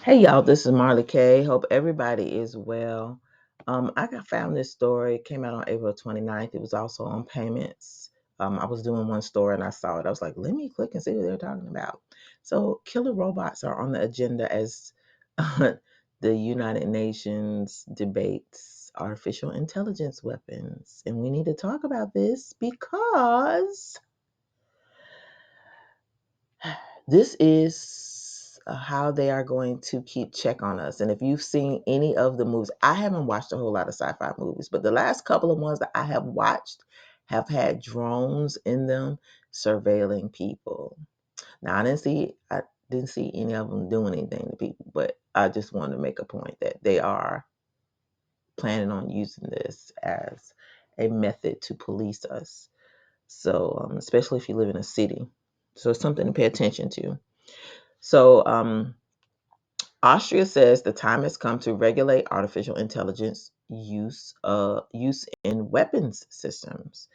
Hey y'all, this is Marley K. Hope everybody is well. Found this story. It came out on April 29th. It was also on payments. I was doing one story and I saw it. I was like, let me click and see what they're talking about. So, killer robots are on the agenda as the United Nations debates artificial intelligence weapons. And we need to talk about this because this is how they are going to keep check on us. And if you've seen any of the movies, I haven't watched a whole lot of sci-fi movies, but the last couple of ones that I have watched have had drones in them surveilling people. Now I didn't see any of them doing anything to people, but I just wanted to make a point that they are planning on using this as a method to police us. So, especially if you live in a city. So it's something to pay attention to. So, Austria says the time has come to regulate artificial intelligence use in weapons systems,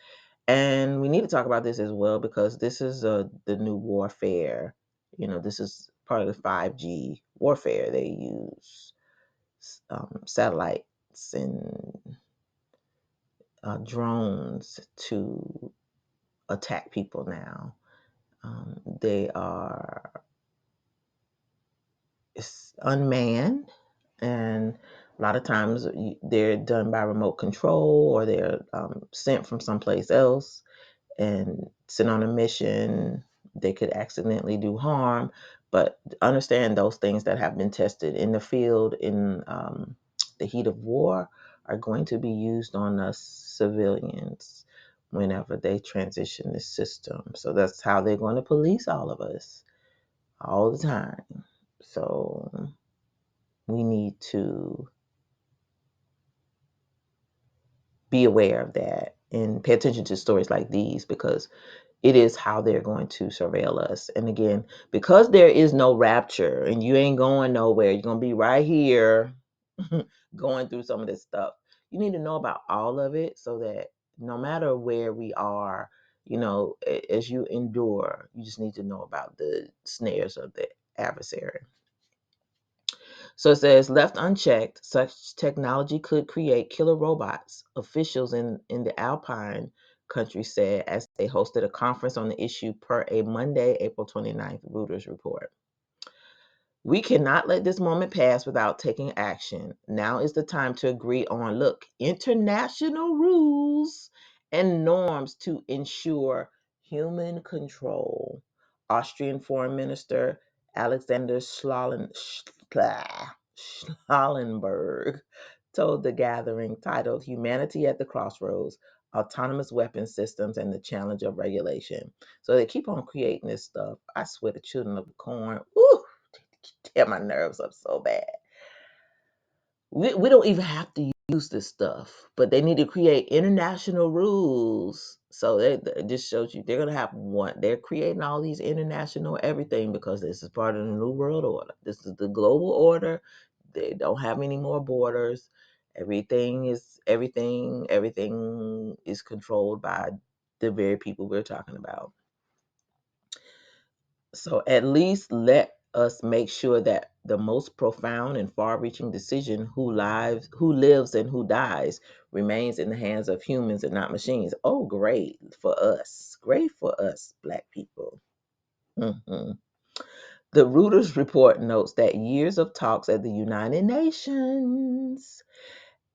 and we need to talk about this as well because this is the new warfare. This is part of the 5G warfare. They use satellites and drones to attack people now. They are It's unmanned, and a lot of times they're done by remote control or they're sent from someplace else and sent on a mission. They could accidentally do harm, but understand those things that have been tested in the field in the heat of war are going to be used on us civilians whenever they transition this system. So that's how they're going to police all of us all the time. So we need to be aware of that and pay attention to stories like these because it is how they're going to surveil us. And again, because there is no rapture and you ain't going nowhere, you're going to be right here going through some of this stuff. You need to know about all of it so that no matter where we are, as you endure, you just need to know about the snares of the adversary. So it says, left unchecked, such technology could create killer robots, officials in the Alpine country said as they hosted a conference on the issue per a Monday, April 29th Reuters report. We cannot let this moment pass without taking action. Now is the time to agree on, international rules and norms to ensure human control. Austrian Foreign Minister Alexander Schallenberg told the gathering titled Humanity at the Crossroads, Autonomous Weapons Systems and the Challenge of Regulation. So they keep on creating this stuff. I swear the children of the corn, tear my nerves up so bad. We don't even have to use this stuff, but they need to create international rules. So it just shows you they're gonna have one. They're creating all these international everything because this is part of the new world order. This is the global order. They don't have any more borders. Everything is controlled by the very people we're talking about. So at least let us make sure that the most profound and far-reaching decision who lives and who dies remains in the hands of humans and not machines. Oh, great for us. Great for us, Black people. Mhm. The Reuters report notes that years of talks at the United Nations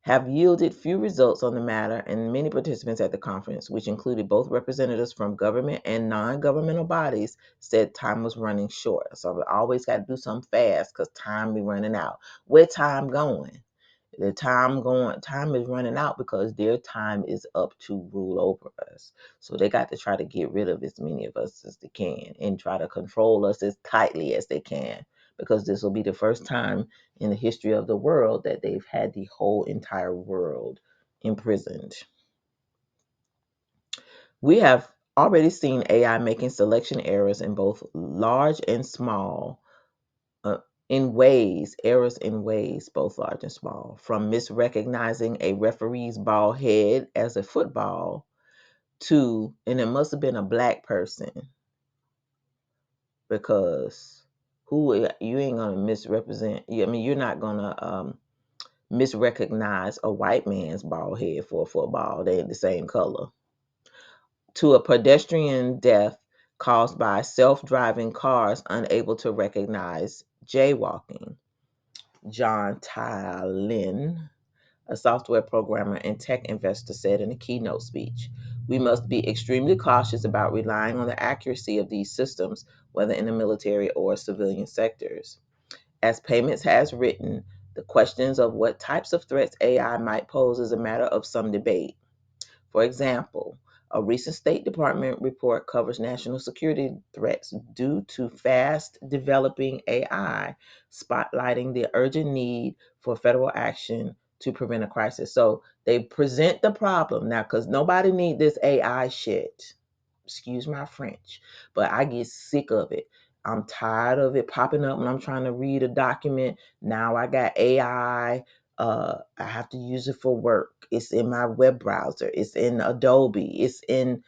have yielded few results on the matter, and many participants at the conference, which included both representatives from government and non-governmental bodies, said time was running short. So we always got to do something fast because time be running out. Where time going? Time is running out because their time is up to rule over us. So they got to try to get rid of as many of us as they can and try to control us as tightly as they can because this will be the first time in the history of the world that they've had the whole entire world imprisoned. We have already seen AI making selection errors in both large and small uh, errors in ways, both large and small, from misrecognizing a referee's bald head as a football and it must have been a Black person because You ain't gonna misrepresent. I mean, you're not gonna misrecognize a white man's bald head for a football. They ain't the same color. To a pedestrian death caused by self-driving cars unable to recognize jaywalking. John Tylin, a software programmer and tech investor, said in a keynote speech, "We must be extremely cautious about relying on the accuracy of these systems, whether in the military or civilian sectors." As Payments has written, the questions of what types of threats AI might pose is a matter of some debate. For example, a recent State Department report covers national security threats due to fast developing AI, spotlighting the urgent need for federal action to prevent a crisis. So they present the problem now, because nobody need this AI shit. Excuse my French, but I get sick of it. I'm tired of it popping up when I'm trying to read a document. Now I got AI. I have to use it for work. It's in my web browser. It's in Adobe. It's in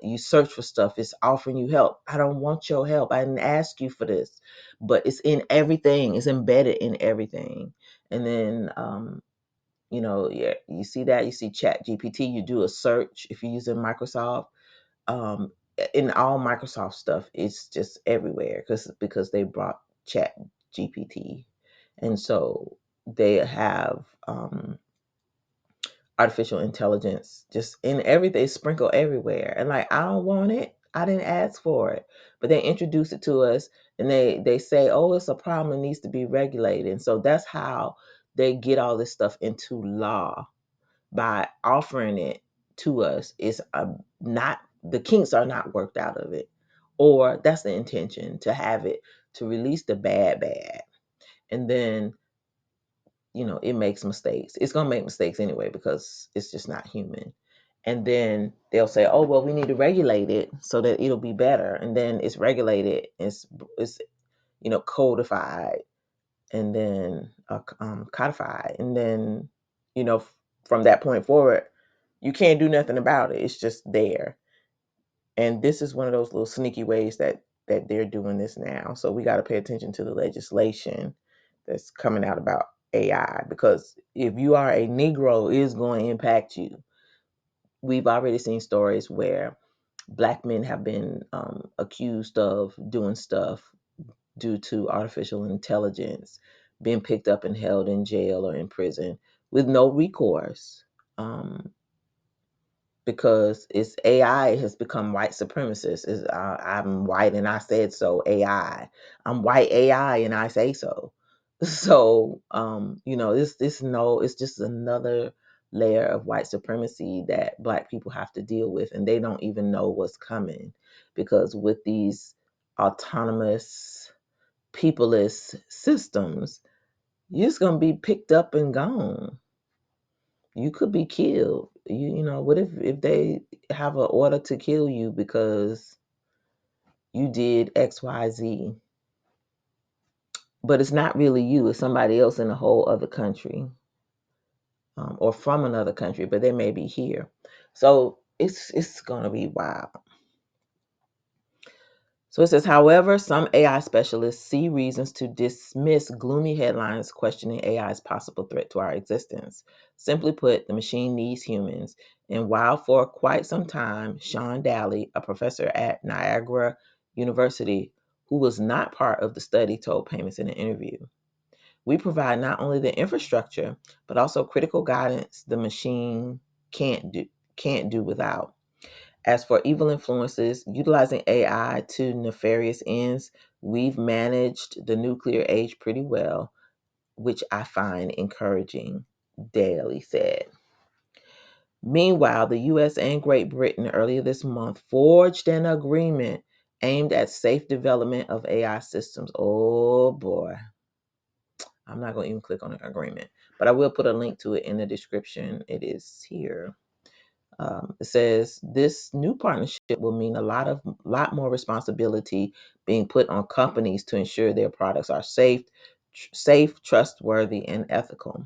you search for stuff. It's offering you help. I don't want your help. I didn't ask you for this, but it's in everything. It's embedded in everything. And then yeah, you see that. You see Chat GPT. You do a search if you're using Microsoft. um in all Microsoft stuff, it's just everywhere because they brought Chat GPT, and so they have artificial intelligence just in everything, sprinkled everywhere. And like, I don't want it. I didn't ask for it, but they introduce it to us, and they say, oh, it's a problem. It needs to be regulated. And so that's how they get all this stuff into law, by offering it to us. Is not, the kinks are not worked out of it, or that's the intention, to have it, to release the bad, and then it makes mistakes. It's going to make mistakes anyway because it's just not human. And then they'll say, oh, well, we need to regulate it so that it'll be better. And then it's regulated, it's codified, and then codified, and then from that point forward, you can't do nothing about it. It's just there. And this is one of those little sneaky ways that they're doing this now. So we got to pay attention to the legislation that's coming out about AI, because if you are a Negro, it is going to impact you. We've already seen stories where Black men have been accused of doing stuff due to artificial intelligence, being picked up and held in jail or in prison with no recourse. Because it's AI has become white supremacist. I'm white and I said so. AI. I'm white AI and I say so. So this no, it's just another layer of white supremacy that Black people have to deal with, and they don't even know what's coming, because with these autonomous, peopleless systems, you're just gonna be picked up and gone. You could be killed. What if they have an order to kill you because you did XYZ, but it's not really you, it's somebody else in a whole other country, or from another country, but they may be here. So it's gonna be wild. So it says, however, some AI specialists see reasons to dismiss gloomy headlines questioning AI's possible threat to our existence. Simply put, the machine needs humans. And while for quite some time, Sean Daly, a professor at Niagara University, who was not part of the study, told Payments in an interview, we provide not only the infrastructure, but also critical guidance the machine can't do without. As for evil influences, utilizing AI to nefarious ends, we've managed the nuclear age pretty well, which I find encouraging, Daly said. Meanwhile, the US and Great Britain earlier this month forged an agreement aimed at safe development of AI systems. Oh boy. I'm not going to even click on the agreement, but I will put a link to it in the description. It is here. It says this new partnership will mean a lot more responsibility being put on companies to ensure their products are safe, trustworthy, and ethical.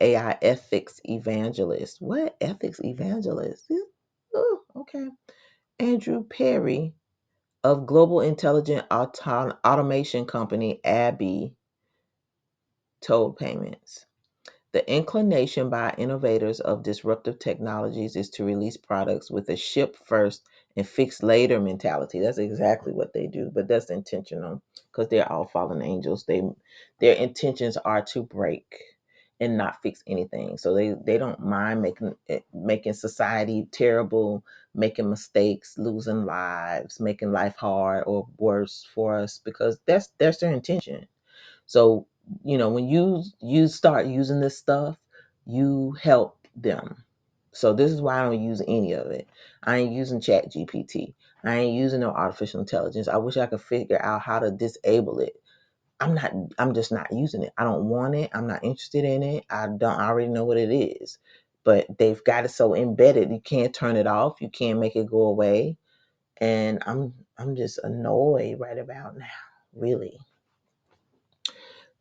AI ethics evangelist. What ethics evangelist? Oh, okay. Andrew Perry of global intelligent automation company Abby told payments. The inclination by innovators of disruptive technologies is to release products with a ship first and fix later mentality. That's exactly what they do, but that's intentional because they're all fallen angels. Their intentions are to break and not fix anything. So they don't mind making society terrible, making mistakes, losing lives, making life hard or worse for us because that's their intention. So, when you start using this stuff, you help them. So this is why I don't use any of it. I ain't using Chat GPT. I ain't using no artificial intelligence. I wish I could figure out how to disable it. I'm just not using it. I don't want it. I'm not interested in it. I already know what it is. But they've got it so embedded you can't turn it off. You can't make it go away. And I'm just annoyed right about now, really.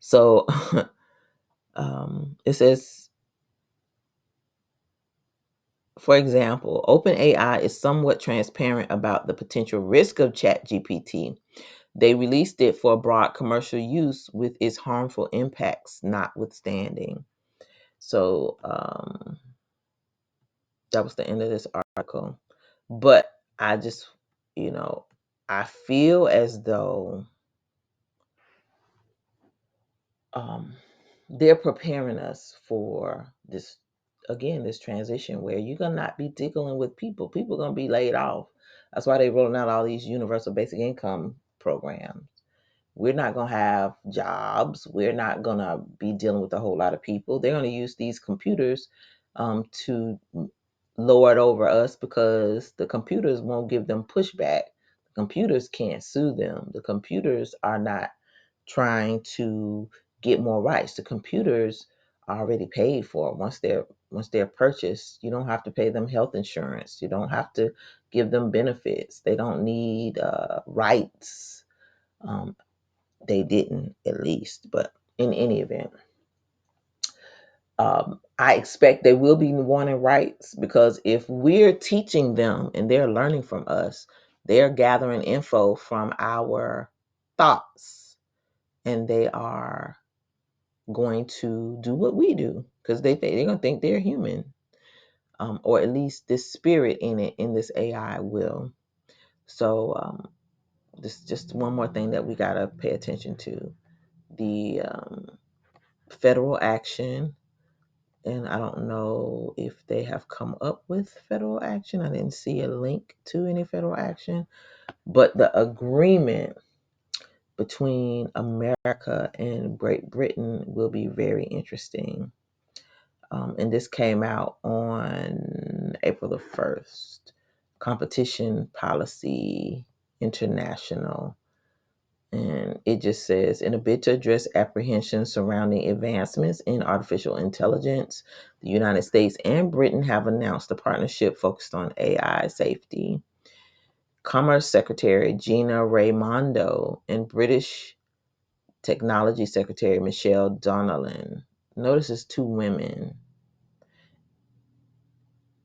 So it says, for example, OpenAI is somewhat transparent about the potential risk of ChatGPT. They released it for broad commercial use with its harmful impacts notwithstanding. So that was the end of this article. But I just, you know, I feel as though um, they're preparing us for this, again, this transition where you're gonna not be dealing with people. People gonna be laid off. That's why they're rolling out all these universal basic income programs. We're not gonna have jobs. We're not gonna be dealing with a whole lot of people. They're gonna use these computers to lord over us because the computers won't give them pushback. The computers can't sue them. The computers are not trying to get more rights. The computers are already paid for once they're purchased. You don't have to pay them health insurance. You don't have to give them benefits. They don't need rights. Um, they didn't, at least, but in any event, I expect they will be wanting rights because if we're teaching them and they're learning from us, they're gathering info from our thoughts and they are going to do what we do because they're going to think they're human, or at least this spirit in this AI will. So this is just one more thing that we got to pay attention to. The federal action, and I don't know if they have come up with federal action. I didn't see a link to any federal action, but the agreement between America and Great Britain will be very interesting. And this came out on April the 1st. Competition Policy International. And it just says, in a bid to address apprehensions surrounding advancements in artificial intelligence, the United States and Britain have announced a partnership focused on AI safety. Commerce Secretary Gina Raimondo and British Technology Secretary Michelle Donnellan, notice it's two women,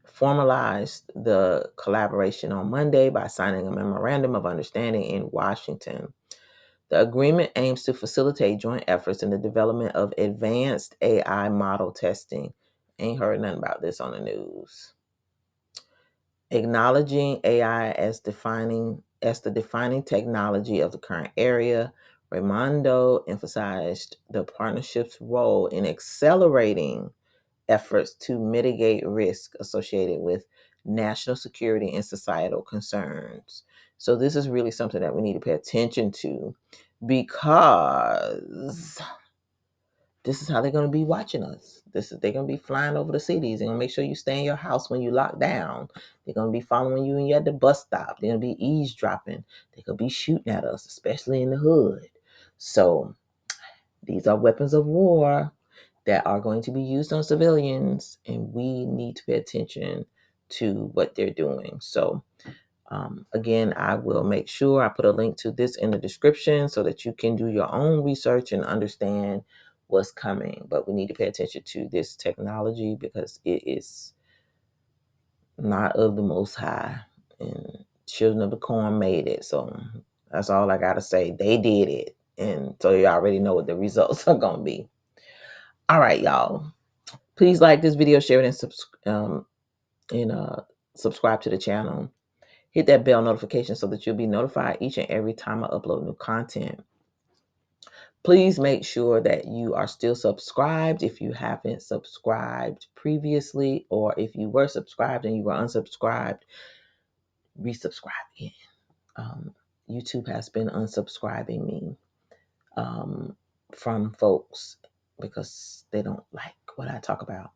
formalized the collaboration on Monday by signing a memorandum of understanding in Washington. The agreement aims to facilitate joint efforts in the development of advanced AI model testing. Ain't heard nothing about this on the news. Acknowledging AI as the defining technology of the current era, Raimondo emphasized the partnership's role in accelerating efforts to mitigate risk associated with national security and societal concerns. So this is really something that we need to pay attention to because this is how they're going to be watching us. They're going to be flying over the cities. They're going to make sure you stay in your house when you lock down. They're going to be following you when you're at the bus stop. They're going to be eavesdropping. They're going to be shooting at us, especially in the hood. So these are weapons of war that are going to be used on civilians, and we need to pay attention to what they're doing. So, again, I will make sure I put a link to this in the description so that you can do your own research and understand what's coming. But we need to pay attention to this technology because it is not of the most high, and Children of the Corn made it. So that's all I gotta say. They did it. And so you already know what the results are gonna be. All right, y'all. Please like this video, share it, and subscribe to the channel. Hit that bell notification so that you'll be notified each and every time I upload new content. Please make sure that you are still subscribed if you haven't subscribed previously, or if you were subscribed and you were unsubscribed, resubscribe again. YouTube has been unsubscribing me from folks because they don't like what I talk about.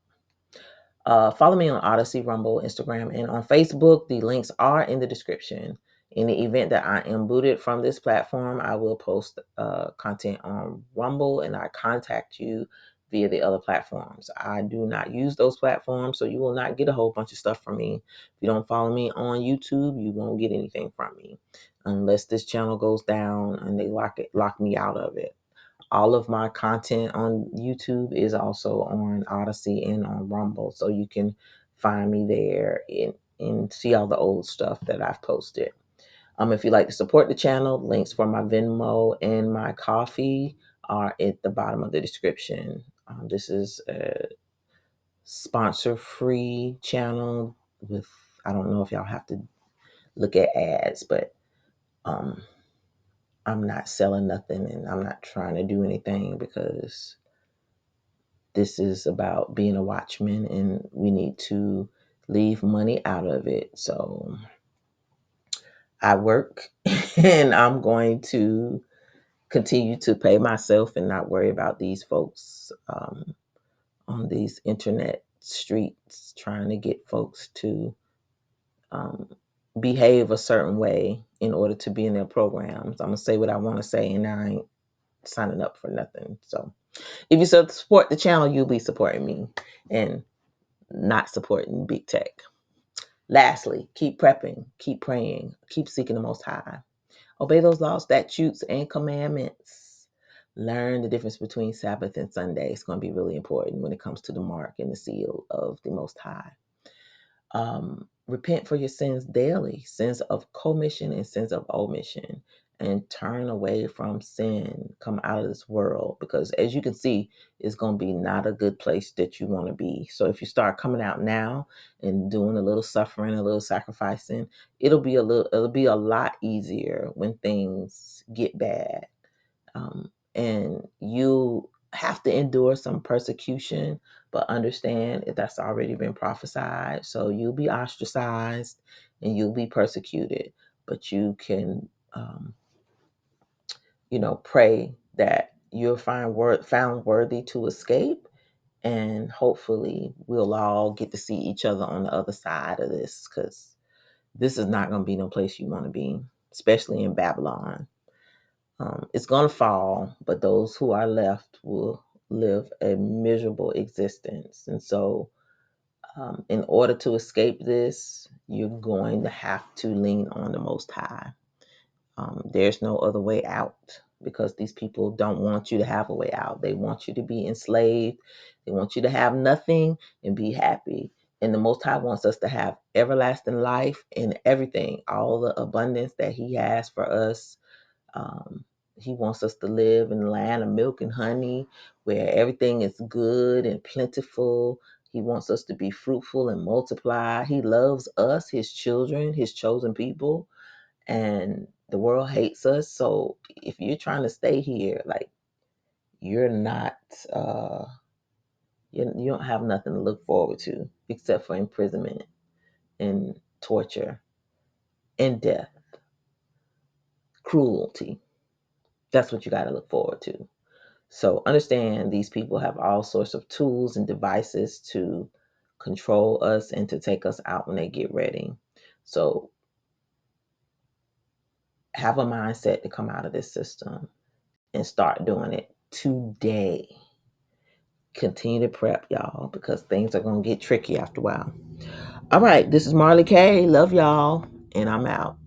Follow me on Odyssey, Rumble, Instagram, and on Facebook. The links are in the description. In the event that I am booted from this platform, I will post content on Rumble and I contact you via the other platforms. I do not use those platforms, so you will not get a whole bunch of stuff from me. If you don't follow me on YouTube, you won't get anything from me unless this channel goes down and they lock me out of it. All of my content on YouTube is also on Odyssey and on Rumble, so you can find me there and see all the old stuff that I've posted. If you'd like to support the channel, links for my Venmo and my coffee are at the bottom of the description. This is a sponsor-free channel with, I don't know if y'all have to look at ads, but um, I'm not selling nothing and I'm not trying to do anything because this is about being a watchman and we need to leave money out of it. So I work and I'm going to continue to pay myself and not worry about these folks on these internet streets trying to get folks to um, behave a certain way in order to be in their programs. I'm going to say what I want to say and I ain't signing up for nothing. So if you support the channel, you'll be supporting me and not supporting big tech. Lastly, keep prepping, keep praying, keep seeking the Most High. Obey those laws, statutes, and commandments. Learn the difference between Sabbath and Sunday. It's going to be really important when it comes to the mark and the seal of the Most High. Repent for your sins daily, sins of commission and sins of omission, and turn away from sin. Come out of this world because, as you can see, it's going to be not a good place that you want to be. So if you start coming out now and doing a little suffering, a little sacrificing, it'll be a lot easier when things get bad. And you have to endure some persecution, but understand that that's already been prophesied. So you'll be ostracized and you'll be persecuted, but you can, pray that you're found worthy to escape. And hopefully we'll all get to see each other on the other side of this because this is not going to be no place you want to be, especially in Babylon. It's going to fall, but those who are left will live a miserable existence. And so, in order to escape this, you're going to have to lean on the Most High. There's no other way out because these people don't want you to have a way out. They want you to be enslaved. They want you to have nothing and be happy. And the Most High wants us to have everlasting life and everything, all the abundance that He has for us. Um, he wants us to live in the land of milk and honey where everything is good and plentiful. He wants us to be fruitful and multiply. He loves us, His children, His chosen people, and the world hates us. So if you're trying to stay here, like you're not, you don't have nothing to look forward to except for imprisonment and torture and death, cruelty. That's what you got to look forward to. So understand these people have all sorts of tools and devices to control us and to take us out when they get ready. So have a mindset to come out of this system and start doing it today. Continue to prep, y'all, because things are going to get tricky after a while. All right, this is Marley K. Love y'all, and I'm out.